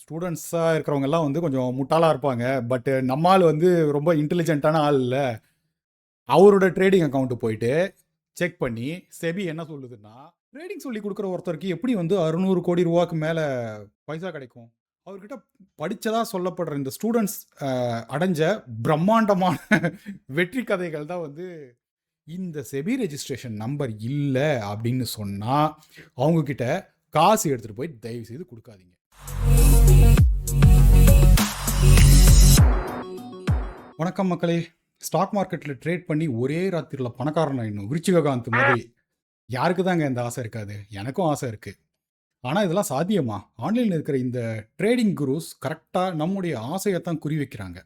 ஸ்டூடெண்ட்ஸாக இருக்கிறவங்கெல்லாம் வந்து கொஞ்சம் முட்டாளாக இருப்பாங்க. பட் நம்ம ஆள் வந்து ரொம்ப இன்டெலிஜென்ட்டான ஆள் இல்லை. அவரோட ட்ரேடிங் அக்கௌண்ட்டு போயிட்டு செக் பண்ணி செபி என்ன சொல்லுதுன்னா, ட்ரேடிங் சொல்லி கொடுக்குற ஒருத்தருக்கு எப்படி வந்து 600 கோடி ரூபாய்க்கு மேலே பைசா கிடைக்கும்? அவர்கிட்ட படித்ததா சொல்லப்படுற இந்த ஸ்டூடெண்ட்ஸ் அடைஞ்ச பிரம்மாண்டமான வெற்றி கதைகள் தான் வந்து இந்த செபி ரெஜிஸ்ட்ரேஷன் நம்பர் இல்லை அப்படின்னு சொன்னால் அவங்கக்கிட்ட காசு எடுத்துகிட்டு போய் தயவு செய்து கொடுக்காதீங்க. வணக்கம் மக்களே. ஸ்டாக் மார்க்கெட்டில் ட்ரேட் பண்ணி ஒரே ராத்திரியில் பணக்காரன் ஆயிடணும் விருச்சிககாந்த் மாதிரி யாருக்கு தாங்க இந்த ஆசை இருக்காது? எனக்கும் ஆசை இருக்குது. ஆனால் இதெல்லாம் சாத்தியமா? ஆன்லைனில் இருக்கிற இந்த ட்ரேடிங் குரூஸ் கரெக்டாக நம்முடைய ஆசையை தான் குறி வைக்கிறாங்க.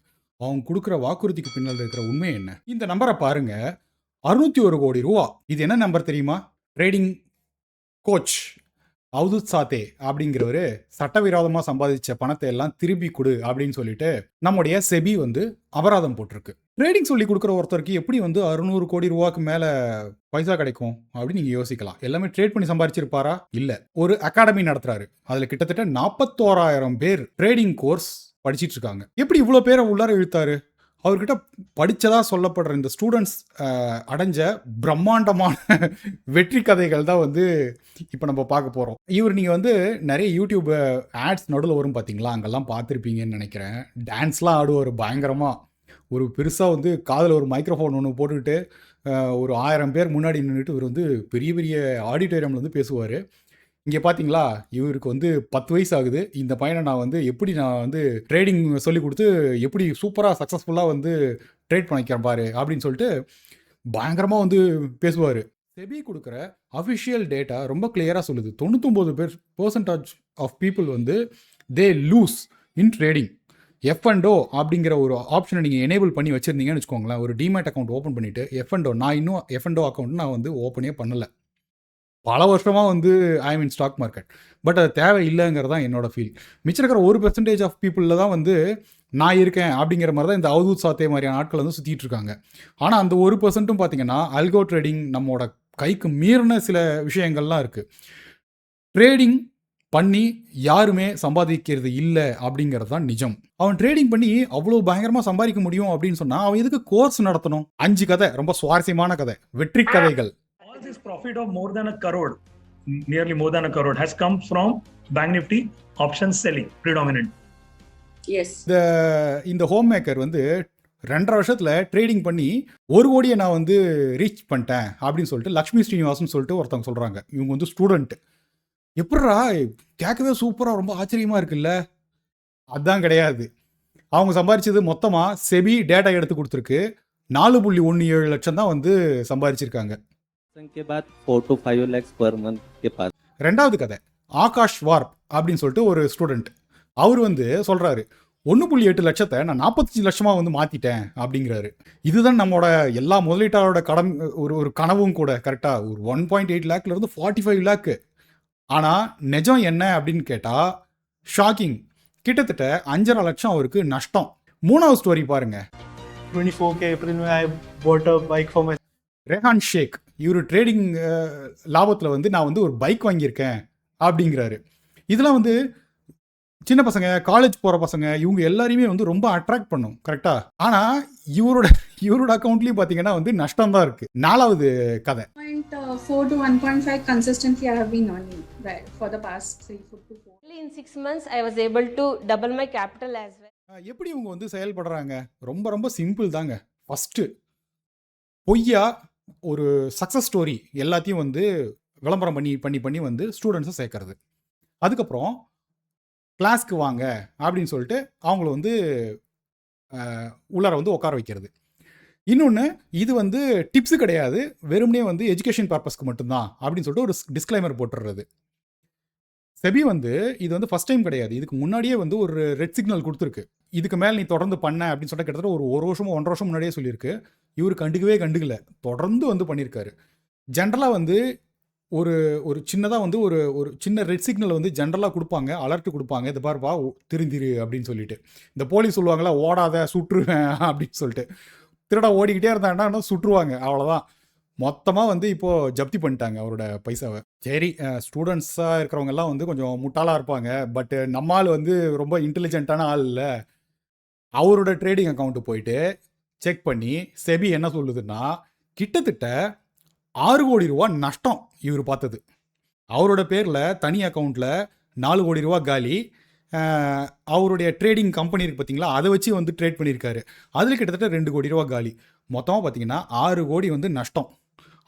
அவங்க கொடுக்குற வாக்குறுதிக்கு பின்னால் இருக்கிற உண்மை என்ன? இந்த நம்பரை பாருங்க, 601 கோடி ரூபா. இது என்ன நம்பர் தெரியுமா? ட்ரேடிங் கோச் அவதுத் சாத்தே அப்படிங்கிறவர் சட்டவிரோதமாக சம்பாதிச்ச பணத்தை எல்லாம் திருப்பி கொடு அப்படின்னு சொல்லிட்டு நம்முடைய செபி வந்து அபராதம் போட்டிருக்கு. ட்ரேடிங் சொல்லி கொடுக்குற ஒருத்தருக்கு எப்படி வந்து 600 கோடி ரூபாய்க்கு மேலே பைசா கிடைக்கும் அப்படின்னு நீங்கள் யோசிக்கலாம். எல்லாமே ட்ரேட் பண்ணி சம்பாதிச்சிருப்பாரா? இல்லை. ஒரு அகாடமி நடத்துறாரு. அதில் கிட்டத்தட்ட 41,000 பேர் ட்ரேடிங் கோர்ஸ் படிச்சிட்டு இருக்காங்க. எப்படி இவ்வளோ பேரை உள்ளார இழுத்தாரு? அவர்கிட்ட படித்ததா சொல்லப்படுற இந்த ஸ்டூடெண்ட்ஸ் அடைஞ்ச பிரம்மாண்டமான வெற்றி கதைகள் தான் வந்து இப்போ நம்ம பார்க்க போகிறோம். இவர் நீங்கள் வந்து நிறைய யூடியூப் ஆட்ஸ் நடுவில் வரும் பார்த்தீங்களா, அங்கெல்லாம் பார்த்துருப்பீங்கன்னு நினைக்கிறேன். டான்ஸ்லாம் ஆடுவார் பயங்கரமாக. ஒரு பெருசாக வந்து காதில் ஒரு மைக்ரோஃபோன் ஒன்று போட்டுக்கிட்டு ஒரு 1000 பேர் முன்னாடி நின்றுட்டு இவர் வந்து பெரிய பெரிய ஆடிட்டோரியமில் வந்து பேசுவார். இங்கே பார்த்தீங்களா, இவருக்கு வந்து 10 வயசு ஆகுது. இந்த பையனை நான் வந்து ட்ரேடிங் சொல்லி கொடுத்து எப்படி சூப்பராக சக்ஸஸ்ஃபுல்லாக வந்து ட்ரேட் பண்ணிக்கிறேன் பாரு அப்படின்னு சொல்லிட்டு பயங்கரமாக வந்து பேசுவார். செபி கொடுக்குற அஃபிஷியல் டேட்டா ரொம்ப கிளியராக சொல்லுது. 99% ஆஃப் பீப்புள் வந்து தே லூஸ் இன் ட்ரேடிங். F&O அப்படிங்கிற ஒரு ஆப்ஷனை நீங்கள் எனேபிள் பண்ணி வச்சுருந்தீங்கன்னு வச்சுக்கோங்களேன். ஒரு டிமேட் அக்கௌண்ட் ஓப்பன் பண்ணிவிட்டு F&O, நான் இன்னும் F&O அக்கௌண்ட் நான் வந்து ஓப்பனே பண்ணலை. பல வருஷமாக வந்து ஐ மீன் ஸ்டாக் மார்க்கெட். பட் அது தேவை இல்லைங்கிறது தான் என்னோட ஃபீல். மிச்சம் இருக்கிற 1% ஆஃப் பீப்புளில் தான் வந்து நான் இருக்கேன் அப்படிங்கிற மாதிரி தான் இந்த அவதூத் சாத்தே மாதிரியான ஆட்கள் வந்து சுற்றிட்டு இருக்காங்க. ஆனால் அந்த 1% பார்த்தீங்கன்னா அல்கோ ட்ரேடிங் நம்மளோட கைக்கு மீறின சில விஷயங்கள்லாம் இருக்குது. ட்ரேடிங் பண்ணி யாருமே சம்பாதிக்கிறது இல்லை அப்படிங்கிறது தான் நிஜம். அவன் ட்ரேடிங் பண்ணி அவ்வளோ பயங்கரமாக சம்பாதிக்க முடியும் அப்படின்னு சொன்னால் அவன் எதுக்கு கோர்ஸ் நடத்தணும்? 5 கதை, ரொம்ப சுவாரஸ்யமான கதை, வெற்றி கதைகள். This profit of more than a crore, nearly more than a crore, has come from Bank Nifty options selling predominant. Yes. இந்த ஹோம் மேக்கர் வந்து 2.5 வருஷத்தில் ட்ரேடிங் பண்ணி 1 கோடியை நான் வந்து ரீச் பண்ணிட்டேன் அப்படின்னு சொல்லிட்டு லக்ஷ்மி ஸ்ரீனிவாசன் சொல்லிட்டு ஒருத்தவங்க சொல்கிறாங்க. இவங்க வந்து ஸ்டூடெண்ட். எப்படா கேட்கவே சூப்பராக ரொம்ப ஆச்சரியமாக இருக்குல்ல? அதுதான் கிடையாது. அவங்க சம்பாதிச்சது மொத்தமாக செபி டேட்டா எடுத்து கொடுத்துருக்கு. 4.17 லட்சம் தான் வந்து சம்பாதிச்சிருக்காங்க. के बाद 4 to 5 lakhs per month के पास. ரெண்டாவது கதை, ஆகாஷ் வார்ப் அப்படின்னு சொல்லிட்டு ஒரு ஸ்டூடெண்ட். அவர் வந்து சொல்கிறாரு, 1.8 லட்சத்தை நான் 45 லட்சமாக வந்து மாற்றிட்டேன் அப்படிங்கிறாரு. இதுதான் நம்மளோட எல்லா முதலீட்டாளரோட ஒரு கனவும் கூட. கரெக்டாக ஒரு 1.8 லேக்லேருந்து 45 லேக்கு. ஆனால் நிஜம் என்ன அப்படின்னு கேட்டால் ஷாக்கிங். கிட்டத்தட்ட 5.5 லட்சம் அவருக்கு நஷ்டம். 3வது ஸ்டோரி பாருங்க. 24 April में I bought a bike for my Rehan ஷேக். இவர் ட்ரேடிங் லாபத்தில் வந்து நான் வந்து ஒரு பைக் வாங்கியிருக்கேன் அப்படிங்கிறாரு. இதெல்லாம் வந்து சின்ன பசங்க, காலேஜ் போகிற பசங்க, இவங்க எல்லாரையுமே வந்து ரொம்ப அட்ராக்ட் பண்ணும். கரெக்டாக? ஆனால் இவரோட அக்கௌண்ட்லேயும் பார்த்தீங்கன்னா வந்து நஷ்டம் தான் இருக்குது. 4வது கதை. 0.4 to 1.5 consistently I have been earning for the past 3 to 4. In 6 months I was able to double my capital as well. எப்படி இவங்க வந்து செயல்படுறாங்க? ரொம்ப ரொம்ப சிம்பிள் தாங்க. ஃபஸ்ட்டு பொய்யா ஒரு சக்ஸஸ் ஸ்டோரி எல்லாத்தையும் வந்து விளம்பரம் பண்ணி வந்து ஸ்டூடெண்ட்ஸை சேர்க்கறது. அதுக்கப்புறம் கிளாஸ்க்கு வாங்க அப்படின்னு சொல்லிட்டு அவங்கள வந்து உள்ளார வந்து உட்கார வைக்கிறது. இன்னொன்று, இது வந்து டிப்ஸு கிடையாது, வெறுமனே வந்து எஜுகேஷன் பர்பஸ்க்கு மட்டும்தான் அப்படின்னு சொல்லிட்டு ஒரு டிஸ்க்ளைமர் போட்டுடுறது. செபி வந்து இது வந்து ஃபஸ்ட் டைம் கிடையாது. இதுக்கு முன்னாடியே வந்து ஒரு ரெட் சிக்னல் கொடுத்துருக்கு. இதுக்கு மேலே நீ தொடர்ந்து பண்ண அப்படின்னு சொல்லிட்டு கிட்டத்தட்ட ஒரு வருஷமோ 1.5 வருஷம் முன்னாடியே சொல்லியிருக்கு. இவர் கண்டுக்கல, தொடர்ந்து வந்து பண்ணியிருக்காரு. ஜென்ரலாக வந்து ஒரு சின்னதாக வந்து ஒரு சின்ன ரெட் சிக்னல் வந்து ஜென்ரலாக கொடுப்பாங்க, அலர்ட் கொடுப்பாங்க, இது பாருப்பா திருந்திரு அப்படின்னு சொல்லிட்டு. இந்த போலீஸ் சொல்லுவாங்களா, ஓடாத சுட்டுருவேன் அப்படின்னு சொல்லிட்டு. திருடா ஓடிக்கிட்டே இருந்தாங்கன்னா சுட்டுருவாங்க, அவ்வளோதான். மொத்தமாக வந்து இப்போது ஜப்தி பண்ணிட்டாங்க அவரோட பைசாவை. சரி, ஸ்டூடெண்ட்ஸாக இருக்கிறவங்கெல்லாம் வந்து கொஞ்சம் முட்டாளாக இருப்பாங்க. பட் நம்ம ஆள் வந்து ரொம்ப இன்டெலிஜென்ட்டான ஆள் இல்லை. அவரோட ட்ரேடிங் அக்கௌண்ட்டு போயிட்டு செக் பண்ணி செபி என்ன சொல்லுதுன்னா, கிட்டத்தட்ட 6 கோடி ரூபா நஷ்டம் இவர் பார்த்தது. அவரோட பேரில் தனி அக்கௌண்ட்டில் 4 கோடி ரூபா காலி. அவருடைய ட்ரேடிங் கம்பெனி இருக்குது பார்த்தீங்களா, அதை வச்சு வந்து ட்ரேட் பண்ணியிருக்காரு. அதில் கிட்டத்தட்ட 2 கோடி ரூபா காலி. மொத்தமாக பார்த்தீங்கன்னா 6 கோடி வந்து நஷ்டம்.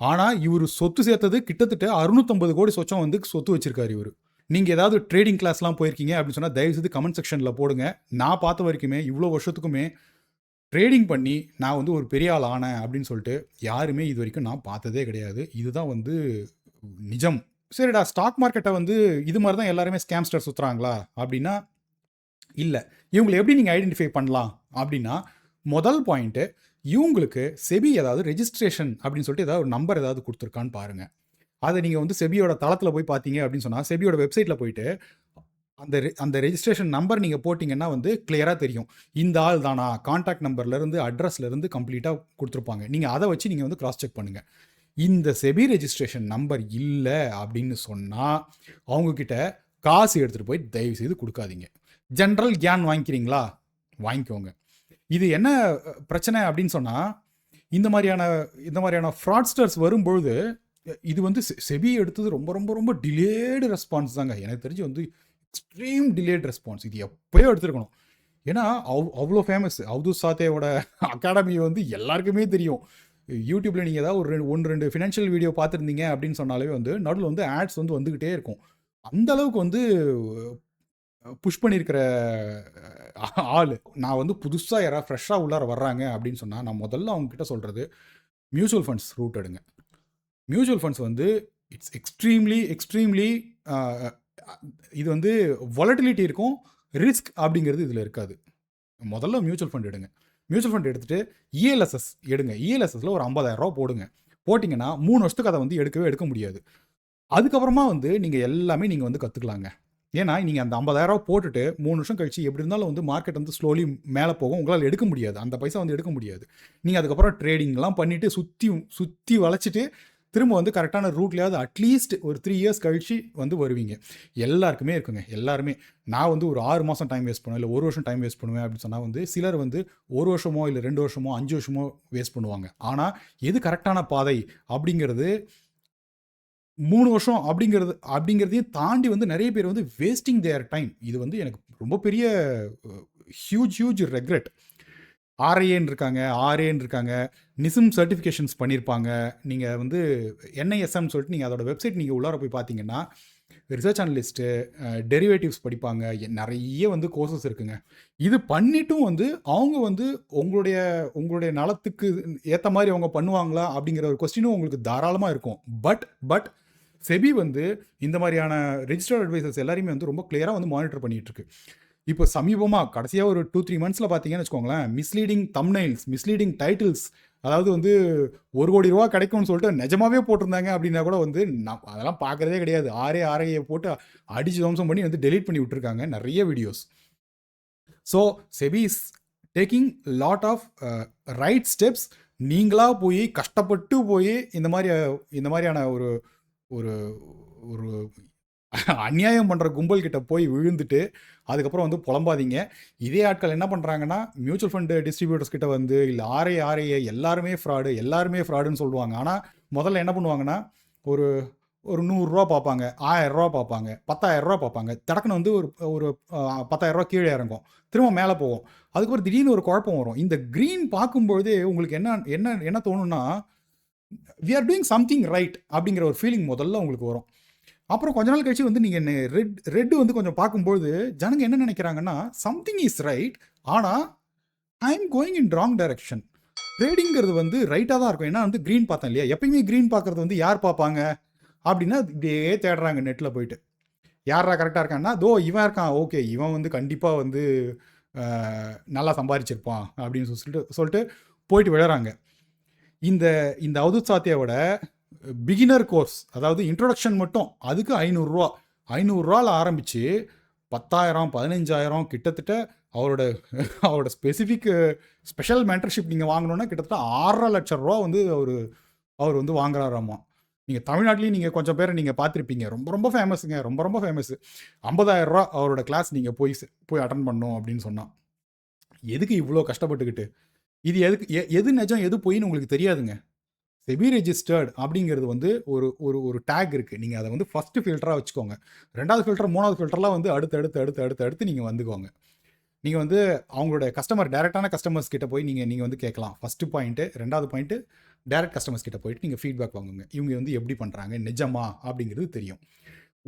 ஆனால் இவர் சொத்து சேர்த்தது கிட்டத்தட்ட 650 கோடி சொச்சம் வந்து சொத்து வச்சிருக்காரு இவர். நீங்கள் ஏதாவது ட்ரேடிங் கிளாஸ்லாம் போயிருக்கீங்க அப்படின்னு சொன்னால் தயவுசெய்து கமெண்ட் செக்ஷனில் போடுங்க. நான் பார்த்த வரைக்குமே இவ்வளோ வருஷத்துக்குமே ட்ரேடிங் பண்ணி நான் வந்து ஒரு பெரிய ஆள் ஆனேன் அப்படின்னு சொல்லிட்டு யாருமே இது வரைக்கும் நான் பார்த்ததே கிடையாது. இதுதான் வந்து நிஜம். சரிடா, ஸ்டாக் மார்க்கெட்டை வந்து இது மாதிரி தான் எல்லாருமே ஸ்கேம்ஸ்டர் சுற்றுறாங்களா அப்படின்னா இல்லை. இவங்களை எப்படி நீங்கள் ஐடென்டிஃபை பண்ணலாம் அப்படின்னா, முதல் பாயிண்ட்டு, இவங்களுக்கு செபி ஏதாவது ரெஜிஸ்ட்ரேஷன் அப்படின்னு சொல்லிட்டு ஏதாவது ஒரு நம்பர் ஏதாவது கொடுத்துருக்கான்னு பாருங்கள். அதை நீங்கள் வந்து செபியோட தளத்தில் போய் பார்த்தீங்க அப்படின்னு சொன்னால், செபியோட வெப்சைட்டில் போயிட்டு அந்த ரெஜிஸ்ட்ரேஷன் நம்பர் நீங்கள் போட்டிங்கன்னா வந்து கிளியராக தெரியும். இந்த ஆள் தானா, கான்டாக்ட் நம்பர்லேருந்து அட்ரஸ்லேருந்து கம்ப்ளீட்டாக கொடுத்துருப்பாங்க. நீங்கள் அதை வச்சு நீங்கள் வந்து கிராஸ் செக் பண்ணுங்கள். இந்த செபி ரெஜிஸ்ட்ரேஷன் நம்பர் இல்லை அப்படின்னு சொன்னால் அவங்கக்கிட்ட காசு எடுத்துகிட்டு போய் தயவுசெய்து கொடுக்காதீங்க. ஜென்ரல் கியான் வாங்கிக்கிறீங்களா, வாங்கிக்கோங்க. இது என்ன பிரச்சனை அப்படின்னு சொன்னால், இந்த மாதிரியான ஃப்ராட்ஸ்டர்ஸ் வரும்பொழுது இது வந்து செபி எடுத்தது ரொம்ப ரொம்ப ரொம்ப டிலேடு ரெஸ்பான்ஸ் தாங்க. எனக்கு தெரிஞ்சு வந்து எக்ஸ்ட்ரீம் டிலேட் ரெஸ்பான்ஸ். இது எப்போயோ எடுத்துருக்கணும். ஏன்னா அவ்வளோ ஃபேமஸ். அவதூத் சாத்தேவோட அகாடமி வந்து எல்லாருக்குமே தெரியும். யூடியூப்பில் நீங்கள் ஏதாவது ஒரு 1-2 ஃபினான்ஷியல் வீடியோ பார்த்துருந்தீங்க அப்படின்னு சொன்னாலே வந்து நடுவில் வந்து ஆட்ஸ் வந்து வந்துக்கிட்டே இருக்கும். அந்த அளவுக்கு வந்து புஷ் பண்ணியிருக்கிற ஆள். நான் வந்து புதுசாக யாராவது ஃப்ரெஷ்ஷாக உள்ளார வர்றாங்க அப்படின்னு சொன்னால் நான் முதல்ல அவங்கக்கிட்ட சொல்கிறது, மியூச்சுவல் ஃபண்ட்ஸ் ரூட் எடுங்க. மியூச்சுவல் ஃபண்ட்ஸ் வந்து இட்ஸ் எக்ஸ்ட்ரீம்லி இது வந்து வாலட்டிலிட்டி இருக்கும், ரிஸ்க் அப்படிங்கிறது இதில் இருக்காது. முதல்ல மியூச்சுவல் ஃபண்ட் எடுங்க. மியூச்சுவல் ஃபண்ட் எடுத்துகிட்டு இஎல்எஸ்எஸ் எடுங்க. இஎல்எஸ்எஸில் ஒரு 50,000 ரூபா போடுங்க. போட்டிங்கன்னா 3 வருஷத்துக்கு அதை வந்து எடுக்க முடியாது. அதுக்கப்புறமா வந்து நீங்கள் எல்லாமே நீங்கள் வந்து கற்றுக்கலாங்க. ஏன்னா நீங்கள் அந்த 50,000 ரூபா போட்டுட்டு 3 வருஷம் கழிச்சு எப்படி இருந்தாலும் வந்து மார்க்கெட் வந்து ஸ்லோலி மேலே போகும். உங்களால் எடுக்க முடியாது, அந்த பைசா வந்து எடுக்க முடியாது. நீங்கள் அதுக்கப்புறம் ட்ரேடிங்லாம் பண்ணிவிட்டு சுற்றி வளைச்சிட்டு திரும்ப வந்து கரெக்டான ரூட்லையாவது அட்லீஸ்ட் ஒரு 3 இயர்ஸ் கழிச்சு வந்து வருவீங்க. எல்லாருக்குமே இருக்குங்க, எல்லாருமே. நான் வந்து ஒரு 6 மாதம் டைம் வேஸ்ட் பண்ணுவேன், இல்லை 1 வருஷம் டைம் வேஸ்ட் பண்ணுவேன் அப்படின்னு சொன்னால் வந்து சிலர் வந்து 1 வருஷமோ இல்லை 2 வருஷமோ 5 வருஷமோ வேஸ்ட் பண்ணுவாங்க. ஆனால் எது கரெக்டான பாதை அப்படிங்கிறது 3 வருஷம் அப்படிங்கிறதையும் தாண்டி வந்து நிறைய பேர் வந்து வேஸ்டிங் தேர் டைம். இது வந்து எனக்கு ரொம்ப பெரிய ஹியூஜ் ரெக்ரெட். ஆர்ஏன்னு இருக்காங்க, நிசம் சர்டிஃபிகேஷன்ஸ் பண்ணியிருப்பாங்க. நீங்கள் வந்து என்ஐஎஸ்எம்னு சொல்லிட்டு நீங்கள் அதோட வெப்சைட் நீங்கள் உள்ளார போய் பார்த்தீங்கன்னா ரிசர்ச் அனலிஸ்ட்டு, டெரிவேட்டிவ்ஸ் படிப்பாங்க. நிறைய வந்து கோர்சஸ் இருக்குங்க. இது பண்ணிட்டும் வந்து அவங்க வந்து உங்களுடைய நலத்துக்கு ஏற்ற மாதிரி அவங்க பண்ணுவாங்களா அப்படிங்கிற ஒரு கொஸ்டினும் உங்களுக்கு தாராளமாக இருக்கும். பட் செபி வந்து இந்த மாதிரியான ரெஜிஸ்டர்ட் அட்வைசர்ஸ் எல்லாரையுமே வந்து ரொம்ப கிளியராக வந்து மானிட்டர் பண்ணிகிட்ருக்கு. இப்போ சமீபமாக கடைசியாக ஒரு 2-3 மந்த்ஸில் பார்த்தீங்கன்னு வச்சுக்கோங்களேன், மிஸ்லீடிங் தம்ப்நெயில்ஸ், மிஸ்லீடிங் டைட்டில்ஸ், அதாவது வந்து 1 கோடி ரூபா கிடைக்கும்னு சொல்லிட்டு நிஜமாவே போட்டிருந்தாங்க அப்படின்னா கூட வந்து நான் அதெல்லாம் பார்க்குறதே கிடையாது. ஆரையை போட்டு அடிச்சு தம்சம் பண்ணி வந்து டெலீட் பண்ணி விட்டுருக்காங்க நிறைய videos. So SEBI is taking lot of right steps. நீங்களாக போய் கஷ்டப்பட்டு போய் இந்த மாதிரியான ஒரு ஒரு அநியாயம் பண்ணுற கும்பல் கிட்ட போய் விழுந்துட்டு அதுக்கப்புறம் வந்து புலம்பாதீங்க. இதே ஆட்கள் என்ன பண்ணுறாங்கன்னா, மியூச்சுவல் ஃபண்டு டிஸ்ட்ரிபியூட்டர்ஸ் கிட்ட வந்து இல்லை ஆர்ஏ எல்லாருமே ஃப்ராடுன்னு சொல்லுவாங்க. ஆனால் முதல்ல என்ன பண்ணுவாங்கன்னா, ஒரு 100 ரூபா பார்ப்பாங்க, 1000 ரூபா பார்ப்பாங்க, 10,000 ரூபா பார்ப்பாங்க. தடக்குன்னு வந்து ஒரு 10,000 ரூபா கீழே இறங்கும், திரும்ப மேலே போகும். அதுக்கப்புறம் திடீர்னு ஒரு குழப்பம் வரும். இந்த க்ரீன் பார்க்கும்பொழுதே உங்களுக்கு என்ன தோணுன்னா, we are doing something right அப்படிங்கிற ஒரு ஃபீலிங் முதல்ல உங்களுக்கு வரும். அப்புறம் கொஞ்ச நாள் கழிச்சு வந்து நீங்கள் ரெட் வந்து கொஞ்சம் பார்க்கும்போது ஜனங்க என்ன நினைக்கிறாங்கன்னா, சம்திங் இஸ் ரைட், ஆனால் I am going in wrong direction. ட்ரேடிங்கிறது வந்து ரைட்டாக தான் இருக்கும். ஏன்னா வந்து க்ரீன் பார்த்தேன் இல்லையா, எப்பயுமே க்ரீன் பார்க்குறது வந்து யார் பார்ப்பாங்க அப்படின்னா இப்படியே தேடுறாங்க நெட்டில் போயிட்டு. யாரா கரெக்டாக இருக்கான்னா, இவன் இருக்கான், ஓகே இவன் வந்து கண்டிப்பாக வந்து நல்லா சம்பாதிச்சிருப்பான் அப்படின்னு சொல்லிட்டு போயிட்டு விழுறாங்க. இந்த அவதூத் சாத்தியாவோட பிகினர் கோர்ஸ், அதாவது இன்ட்ரோடக்ஷன் மட்டும், அதுக்கு 500 ஆரம்பித்து 10,000 15,000 கிட்டத்தட்ட அவரோட ஸ்பெசிஃபிக் ஸ்பெஷல் மென்டர்ஷிப் நீங்கள் வாங்கணுன்னா கிட்டத்தட்ட 6.5 லட்சம் ரூபா வந்து அவர் அவர் வந்து வாங்குறாராமா. நீங்கள் தமிழ்நாட்டிலையும் நீங்கள் கொஞ்சம் பேரை நீங்கள் பார்த்துருப்பீங்க. ரொம்ப ரொம்ப ஃபேமஸுங்க, ரொம்ப ரொம்ப ஃபேமஸ். 50,000 அவரோட கிளாஸ் நீங்கள் போய் அட்டன் பண்ணணும் அப்படின்னு சொன்னா. எதுக்கு இவ்வளோ கஷ்டப்பட்டுக்கிட்டு? இது எது நிஜம் எது பொய்ன்னு உங்களுக்கு தெரியாதுங்க. செபி ரெஜிஸ்டர்ட் அப்படிங்கிறது வந்து ஒரு ஒரு ஒரு டேக் இருக்குது. நீங்கள் அதை வந்து ஃபஸ்ட்டு ஃபில்டராக வச்சுக்கோங்க. 2வது ஃபில்டர் 3வது ஃபில்டர்லாம் வந்து அடுத்து நீங்கள் வந்துக்கோங்க. நீங்கள் வந்து அவங்களோட டைரெக்டான கஸ்டமர்ஸ் கிட்ட போய் நீங்கள் வந்து கேட்கலாம். First point. 2வது பாயிண்ட்டு டைரக்ட் கஸ்டமர்ஸ் கிட்ட போயிட்டு நீங்கள் ஃபீட்பேக் வாங்குங்க. இவங்க வந்து எப்படி பண்ணுறாங்க, நிஜமா அப்படிங்கிறது தெரியும்.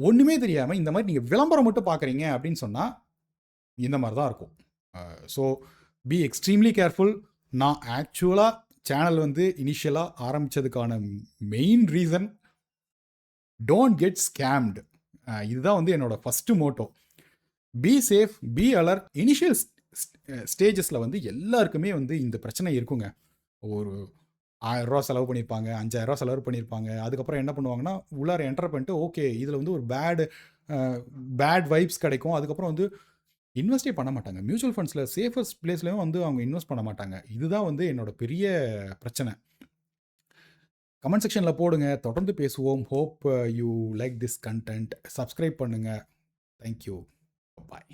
ஒன்றுமே தெரியாமல் இந்த மாதிரி நீங்கள் விளம்பரம் மட்டும் பார்க்குறீங்க அப்படின்னு சொன்னால் இந்த மாதிரி தான் இருக்கும். So be extremely careful. நான் ஆக்சுவலாக சேனல் வந்து இனிஷியலாக ஆரம்பித்ததுக்கான main reason don't get scammed. இதுதான் வந்து என்னோட first motto. Be safe, be alert. Initial ஸ்டேஜஸில் வந்து எல்லாருக்குமே வந்து இந்த பிரச்சனை இருக்குங்க. ஒரு 1000 ரூபா செலவு பண்ணியிருப்பாங்க, 5000 ரூபா செலவு பண்ணியிருப்பாங்க. அதுக்கப்புறம் என்ன பண்ணுவாங்கன்னா உள்ளார என்டர் பண்ணிட்டு ஓகே இதில் வந்து ஒரு பேட் வைப்ஸ் கிடைக்கும். அதுக்கப்புறம் வந்து இன்வெஸ்டே பண்ண மாட்டாங்க. மியூச்சுவல் ஃபண்ட்ஸில் சேஃபஸ்ட் பிளேஸ்லையும் வந்து அவங்க இன்வெஸ்ட் பண்ண மாட்டாங்க. இதுதான் வந்து என்னோட பெரிய பிரச்சனை. கமெண்ட் செக்ஷனில் போடுங்க, தொடர்ந்து பேசுவோம். Hope you like this content. Subscribe பண்ணுங்கள். தேங்க்யூ. பாய்.